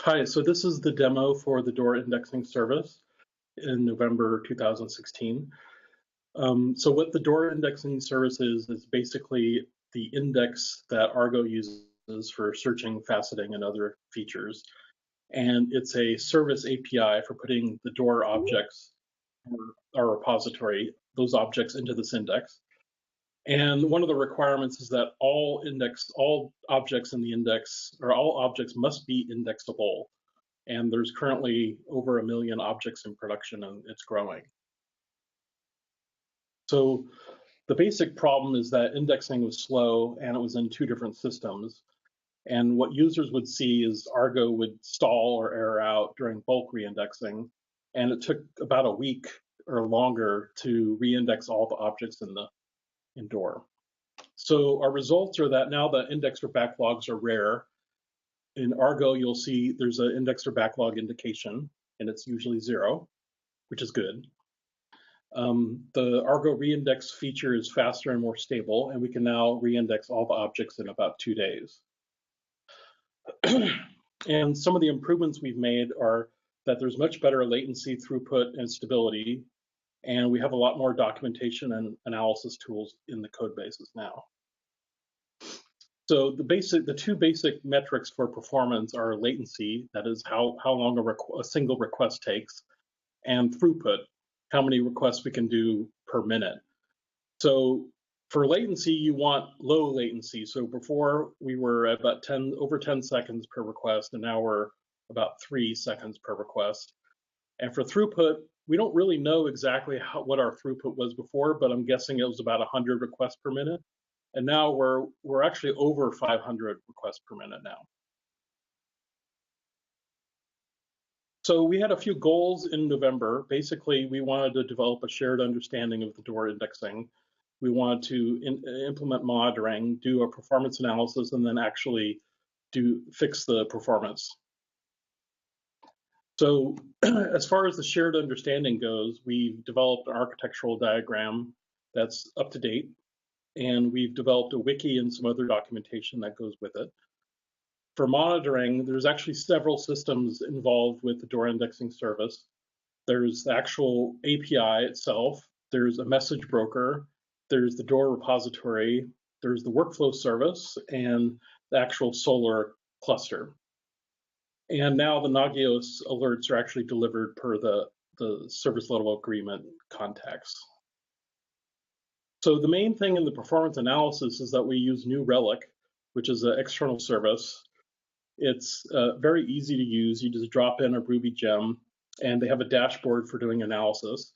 Hi, so this is the demo for the door indexing service in November 2016. So what the door indexing service is basically the index that Argo uses for searching, faceting, and other features. And it's a service API for putting the door objects or our repository, those objects into this index. And one of the requirements is that all objects in the index, or all objects must be indexable. And there's currently over 1 million objects in production, and it's growing. So the basic problem is that indexing was slow, and it was in 2 different systems. And what users would see is Argo would stall or error out during bulk reindexing, and it took about a week or longer to reindex all the objects in door. So our results are that now the indexer backlogs are rare. In Argo, you'll see there's an indexer backlog indication, and it's usually 0, which is good. The Argo reindex feature is faster and more stable, and we can now reindex all the objects in about 2 days. And some of the improvements we've made are that there's much better latency, throughput, and stability, and we have a lot more documentation and analysis tools in the code bases now. So the 2 basic metrics for performance are latency, that is how long a single request takes, and throughput, how many requests we can do per minute. So for latency, you want low latency. So before we were at about over 10 seconds per request, and now we're about 3 seconds per request. And for throughput, we don't really know exactly what our throughput was before, but I'm guessing it was about 100 requests per minute. And now we're actually over 500 requests per minute now. So we had a few goals in November. Basically, we wanted to develop a shared understanding of the door indexing. We wanted to implement monitoring, do a performance analysis, and then actually fix the performance. So as far as the shared understanding goes, we've developed an architectural diagram that's up to date, and we've developed a wiki and some other documentation that goes with it. For monitoring, there's actually several systems involved with the door indexing service. There's the actual API itself, there's a message broker, there's the door repository, there's the workflow service, and the actual Solar cluster. And now the Nagios alerts are actually delivered per the service level agreement context. So the main thing in the performance analysis is that we use New Relic, which is an external service. It's very easy to use. You just drop in a Ruby gem, and they have a dashboard for doing analysis.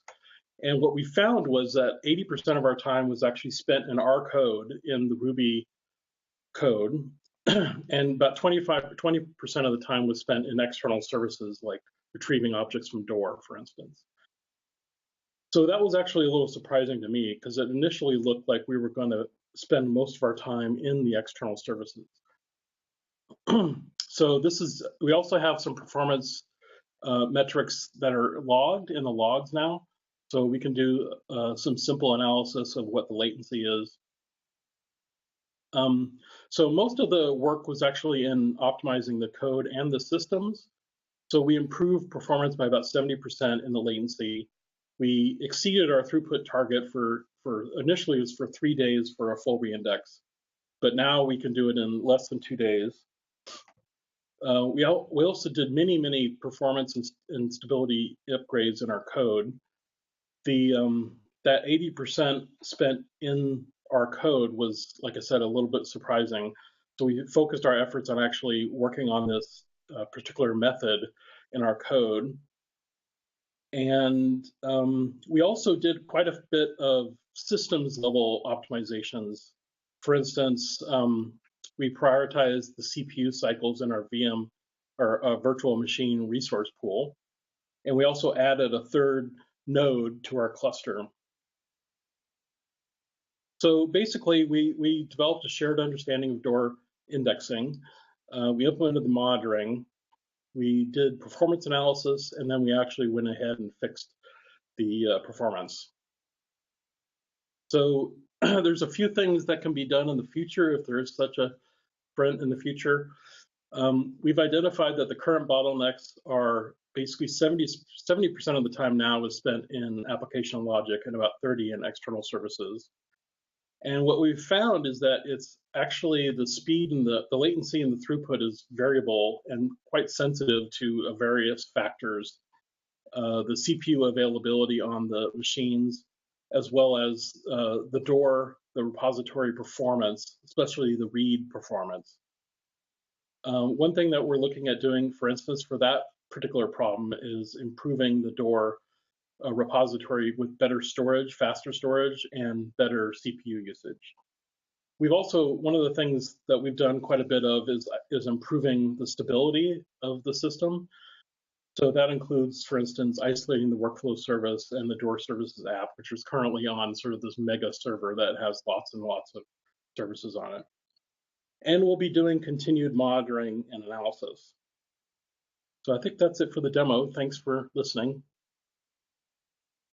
And what we found was that 80% of our time was actually spent in our code, in the Ruby code, and about 20% of the time was spent in external services like retrieving objects from door, for instance. So that was actually a little surprising to me because it initially looked like we were going to spend most of our time in the external services. So we also have some performance metrics that are logged in the logs now. So we can do some simple analysis of what the latency is. So most of the work was actually in optimizing the code and the systems. So we improved performance by about 70% in the latency. We exceeded our throughput target for initially it was for 3 days for a full reindex, but now we can do it in less than 2 days. We also did many performance and stability upgrades in our code. That 80% spent in our code was, like I said, a little bit surprising. So we focused our efforts on actually working on this particular method in our code. And we also did quite a bit of systems level optimizations. For instance, we prioritized the CPU cycles in our VM, or virtual machine resource pool. And we also added a 3rd node to our cluster. So basically, we developed a shared understanding of door indexing. We implemented the monitoring. We did performance analysis, and then we actually went ahead and fixed the performance. So there's a few things that can be done in the future if there is such a sprint in the future. We've identified that the current bottlenecks are basically 70% of the time now is spent in application logic and about 30 in external services. And what we've found is that it's actually the speed and the latency and the throughput is variable and quite sensitive to various factors, the CPU availability on the machines, as well as the door, the repository performance, especially the read performance. One thing that we're looking at doing, for instance, for that particular problem is improving the door repository with better storage, faster storage, and better CPU usage. We've also, one of the things that we've done quite a bit of is improving the stability of the system. So that includes, for instance, isolating the workflow service and the door services app, which is currently on sort of this mega server that has lots and lots of services on it. And we'll be doing continued monitoring and analysis. So I think that's it for the demo. Thanks for listening.